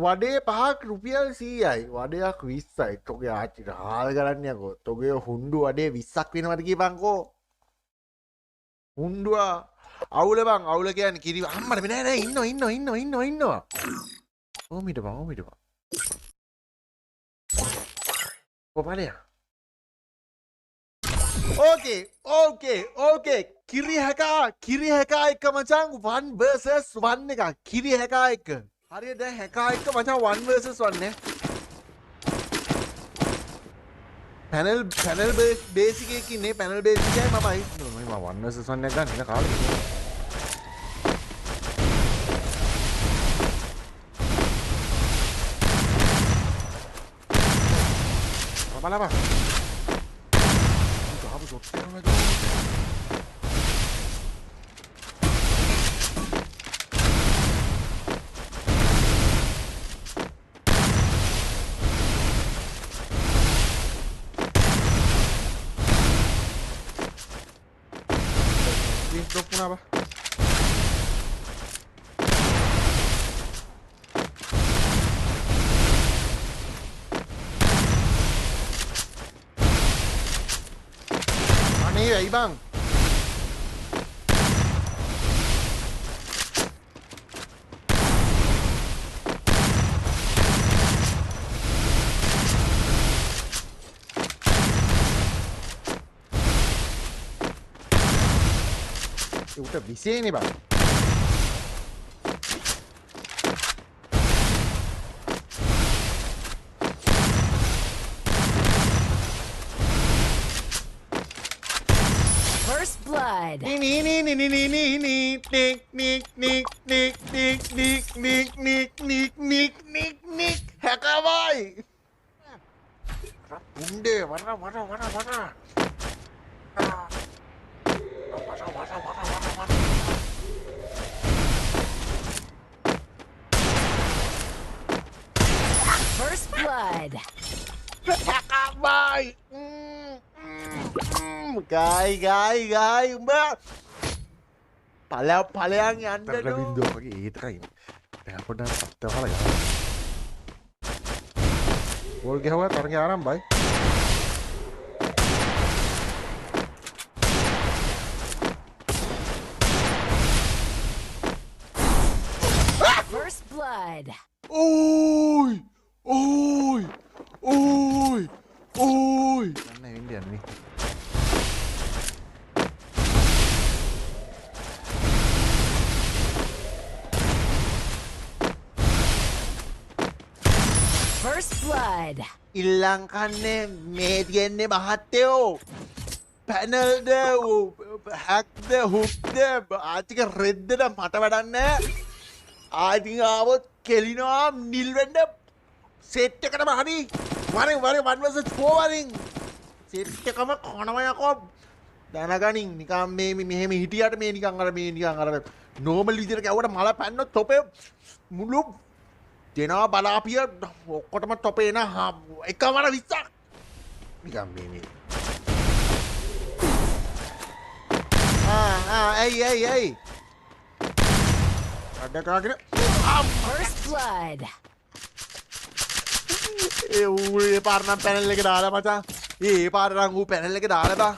වඩේ පහක් රුපියල් 100යි. වඩයක් 20යි. තෝගේ ආච්චිට හාල් කරන්න යකෝ. තෝගේ හුණ්ඩු වඩේ 20ක් වෙනවද කියපන්කෝ. හුණ්ඩුව අවුල බං අවුල කියන්නේ කිරි අම්මට නෑ නෑ ඉන්නවා. ඕමිට බං. කොපලයා. ඕකේ. කිරි හැකා එක මචං 1 versus 1 එක. කිරි හැකා එක. හරියට දැන් හැකා එක මචං 1 versus 1 නේ. පැනල් බේසික් එකකින් ඉන්නේ පැනල් බේසික් එකයි මම 1 versus 1 එක ගන්න ඉන්න කාලේ. බලපන්. ගාව ෂොට් එකක් නේද? drop muna ba? Ano yun, ibang? Udah bisa ini bang. First blood. Ini nik hakabai. Bunde mana. First blood. Hakabai. Guy, mbak. Palaya yang anda Terlalu dong. window pagi itu kan. Aku dah tahu apa lagi. Bol gaya huआ तरंगे आराम भाई. First blood. Oi. Mana Indian nih? First blood. ඉල්ලංකන්නේ මේ තියෙන්නේ මහත්තයෝ පැනල්ද හැක්ද හුක්ද ආතික රෙද්දට මට වැඩන්න ආතිං ආවොත් කෙලිනවා නිල්වෙන්ඩ සෙට්ටකට හරි වරින් වන්වස පෝවරින් සෙට්ටකම කොනවයකෝ දැනගනින් නිකම් මේ මෙහෙම හිටියට මේ නිකං අර මේ නිකං අර නෝමල් විදිහට කැවුවට මල පැන්නොත් තොපේ මුළු දෙනවා බලාපිය ඔක්කොටම තොපේන එකමර 20ක් නිකම් මේ ඇයි අඩකාගෙන First blood. ඒ පාරනම් පැනල් එක දාලා මචං ඒ පාරනම් ඌ පැනල් එක දාලා බා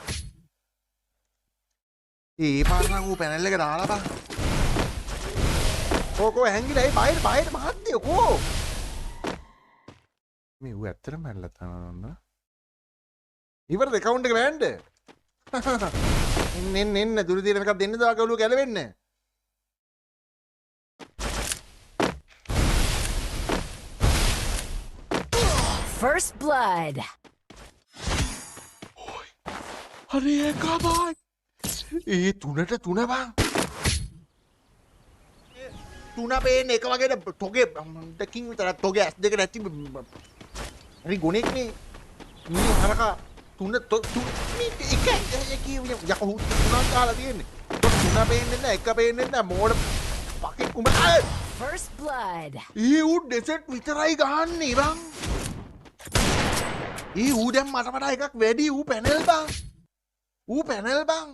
ඒ පාරනම් ඌ පැනල් එක දාලා බා කෝ හැංගිලා ඒ බාහිර මහත්තයෝ කෝ මේ ඌ ඇත්තටම මැරලා තනන්න. ඉවරද account එක වැන්ඩ එන්න දුරු දින එකක් දෙන්න දාක ඔලුව ගැලවෙන්න First blood. හරි ඒකබයි ඒ තුනට තුන බං තුන පේන්නේ එක වගේ තොගේ දෙකින් විතර තොගේ ඇස් දෙක නැති හරි ගොනෙක්නේ මේ හරකා තුන එක යකෝ තුනක් කාලා තියෙන්නේ තුන පේන්නේ නැහැ එක පේන්නේ නැහැ මෝඩ පකේ කුඹ First blood. ඌ ඩෙසර්ට් විතරයි ගහන්නේ බං ඌ දැන් මට වඩා එකක් වැඩි ඌ පැනල් බං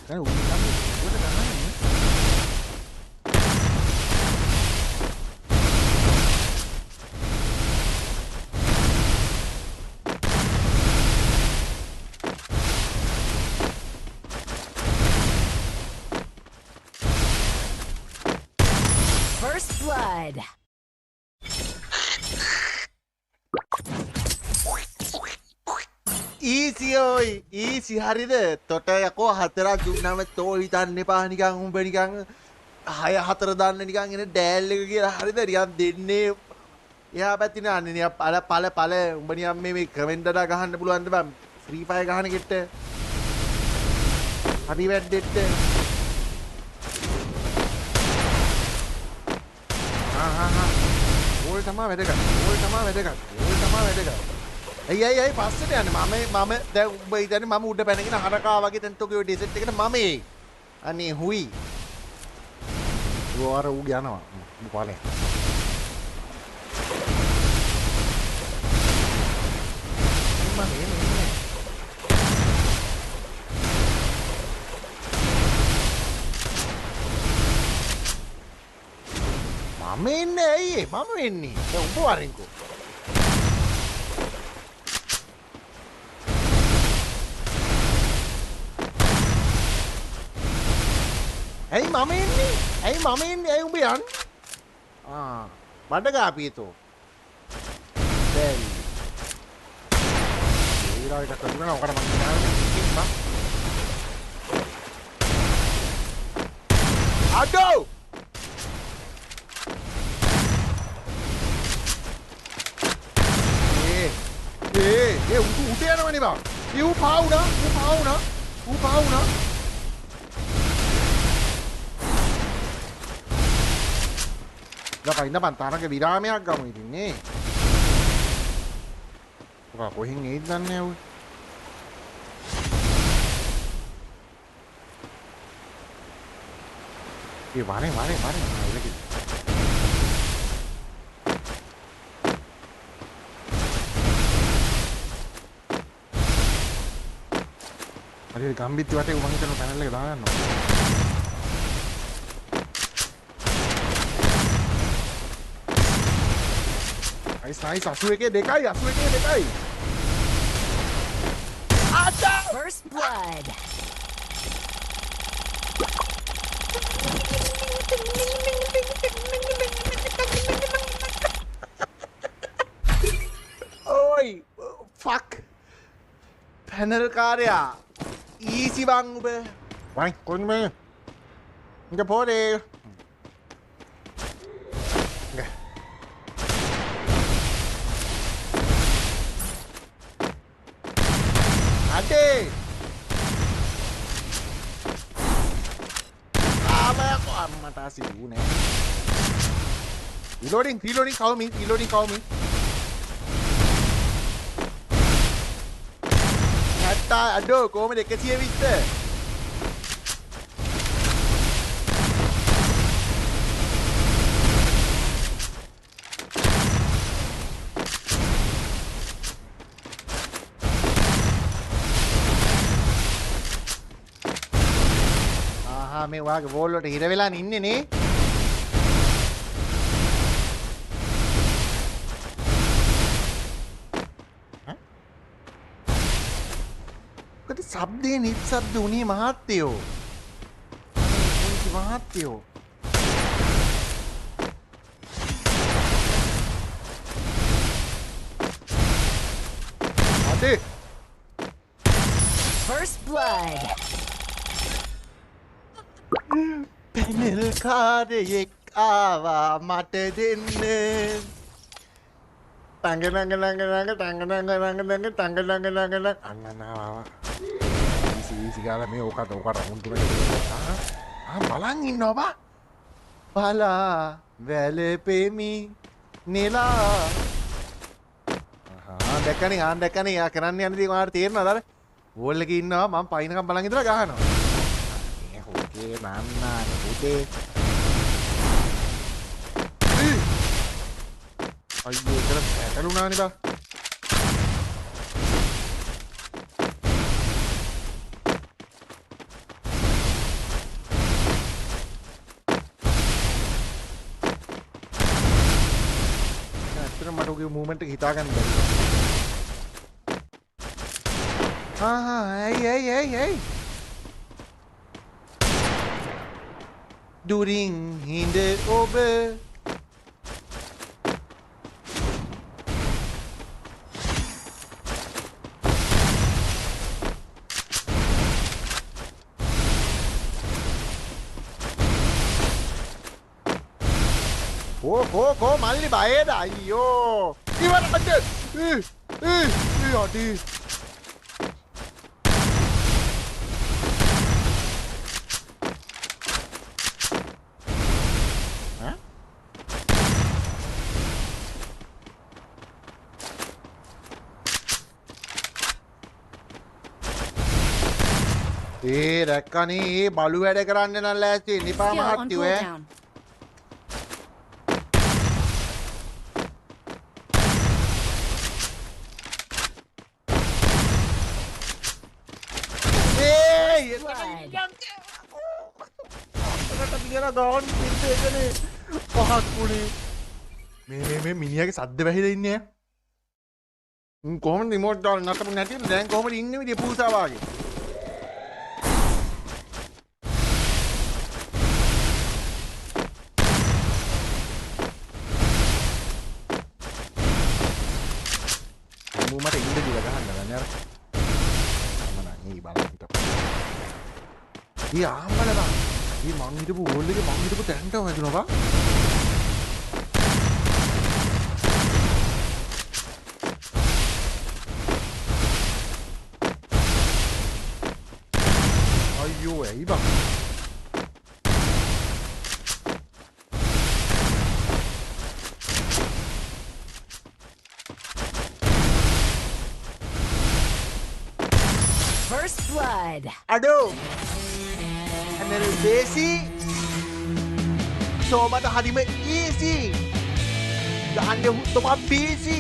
දැන් උන් නම් උඩට ගහන්නේ. First blood. ඊසි හරිද තොට යකෝ හතරක් දුන්නම තෝ හිතන්න එපා නිකන් උඹ නිකන් 6-4 දාන්න නිකන් එන ඩෑල් එක කියලා හරිද නිකන් දෙන්නේ එහා පැත්තේ නාන්නේ නිකන් පළ උඹ නිකන් මේ කමෙන්ට් අඩ ගහන්න පුළුවන්ද බං ෆ්‍රී ෆයර් ගහන කෙට්ට හරි වැඩෙට්ට ඕල් තමා වැඩගත් ඇයි පස්සට යන්නේ මම දැන් උඹ හිතන්නේ මම උඩ පැනගෙන හරකා වගේ දැන් තෝගේ ඔය ඩෙසර්ට් එකට මම එයි අනේ හුයි ඌ යනවා පාලේ මම එන්නේ ඇයි මම වෙන්නේ දැන් උඹ වරින්කෝ ඇයි මම එන්නේ ඇයි උඹ යන්නේ මඩ ගාපියතෝ දැන් ඊළඟ එක කරුණා ඔකට මම දාන්නේ අඩෝ උඩ යනවනේ බා ඌ පාවුණා ගපයින්න බන්තාරක විරාමයක් ගමු ඉතින් නේ. ඔක කොහෙන් එයිද දන්නේ නැහැ ඌ. ඒ වරේ ඉලකි. හරි ගම්බිත්ති වටේ මම හිතන පැනල් එක දාගන්නවා. Nice, 81 First blood. Oi, fuck. Panel karya. Easy bang ube. Why? Kau ni mana? Enggak boleh. Adik. Apa aku amat asik dulu nih. Reloading, kau mi. Hatta, aduh, kau mana kecil bisa. මේ වාගේ wall වලට හිර වෙලා ඉන්නේ නේ. මොකද ශබ්දේ නිස්සබ්ද උනේ මහත්තයෝ. අනේ මහත්තයෝ. අදේ. First blood. පැනල් කාරයෙක් ආවා මට දෙන්න තංග අන්නනාවා ඊසි ගාලා මේ ඔකට රවුන්ඩ් තුනට බලන් ඉන්නවා බලා වැලපෙමි නෙලා දැක්කනේ යා කරන්න යන දේ මාට තේරෙනවද අර වෝල් එකේ ඉන්නවා මම පයින්කම් බලන් ඉඳලා ගහනවා ඒ නන්නා පුතේ අයියෝ ඉතල පැටලුණානේ බා ඔහුගේ මූවමන්ට් එක හිතා ගන්න බැරි. ඇයි දුරින් හිඳ ඔබ කෝ මල්ලි බයද අයියෝ ඉවරට අඩි රැක්කනේ ඒ බලු වැඩ කරන්න නම් ලෑස්ති නිපා Skill on මහත්තයෝ ඈ cooldown. Blood. මේ මිනිහගේ සද්ද වැහිලා ඉන්නේ කොහොමද රිමෝට් දාලා නැතපු නැති දැන් කොහොමද ඉන්නේ විදිය පූසා වාගේ මට ඉන්න දිලා ගහන්න නෑ අම්මා නේ බලන්න හිටපන් ආම්මලා මං හිටපු ඕල් එකේ මං හිටපු තැනට වැදුනා බා අයියෝ ඇයි බං First blood. අඩෝ දේසි සෝමට හරිම ඊසි ගහන්ඩ හුත්තම පිසි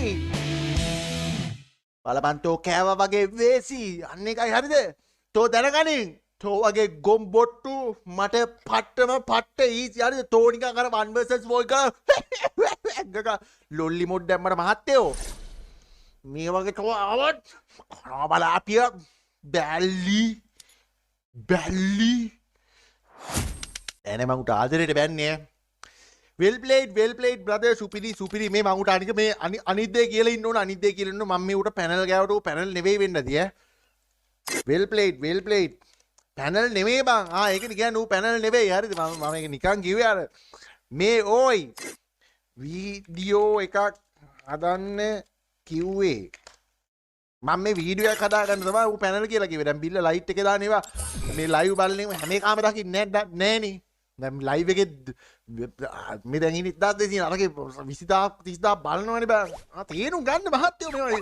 බලපන්තෝ කෑව වගේ වේසි අන්න එකයි හරිද තෝ දැනගනින් තෝ වගේ ගොම් බොට්ටු මට පට්ටම පට්ට ඊසි හරිද තෝනික කර වන්වර්සස් වෝයික ලොල්ලි මොඩ් දැම්මට මහත්තයෝ මේ වගේ තෝ අවත් බලාපිය බැල්ලි ඇන මංුට ආදරයට බැන්නේ වෙල් පලේට් බ්‍රද සුපිරි මේ මංුට අනික මේ අනිදේ කියල න්න අනිදේ කියලන්න මම උට පැනල් ගවට පැනල් නෙවේ වෙන්න දිය වෙල් පලේට් පැනල් නෙවේ බං ඒක නිකන් වූ පැනල් නෙවේ හරි මම එක නිකන් කිවයාර මේ ඕයි වීඩියෝ එකක් අදන්න කිව්වේ මම මේ වීඩියෝ එකක් හදාගන්න තමයි ඌ පැනල් කියලා කිව්වේ. දැන් බිල්ල ලයිට් එක දානවා. මේ ලයිව් බලන්නේ හැම එකම දකින්න නෑනේ. දැන් ලයිව් එකේ මේ දැන් ඉන්නේ 1200 අරගේ 20000 30000 බලනවනේ බං. තේරුම් ගන්න මහත්තයෝ මේවා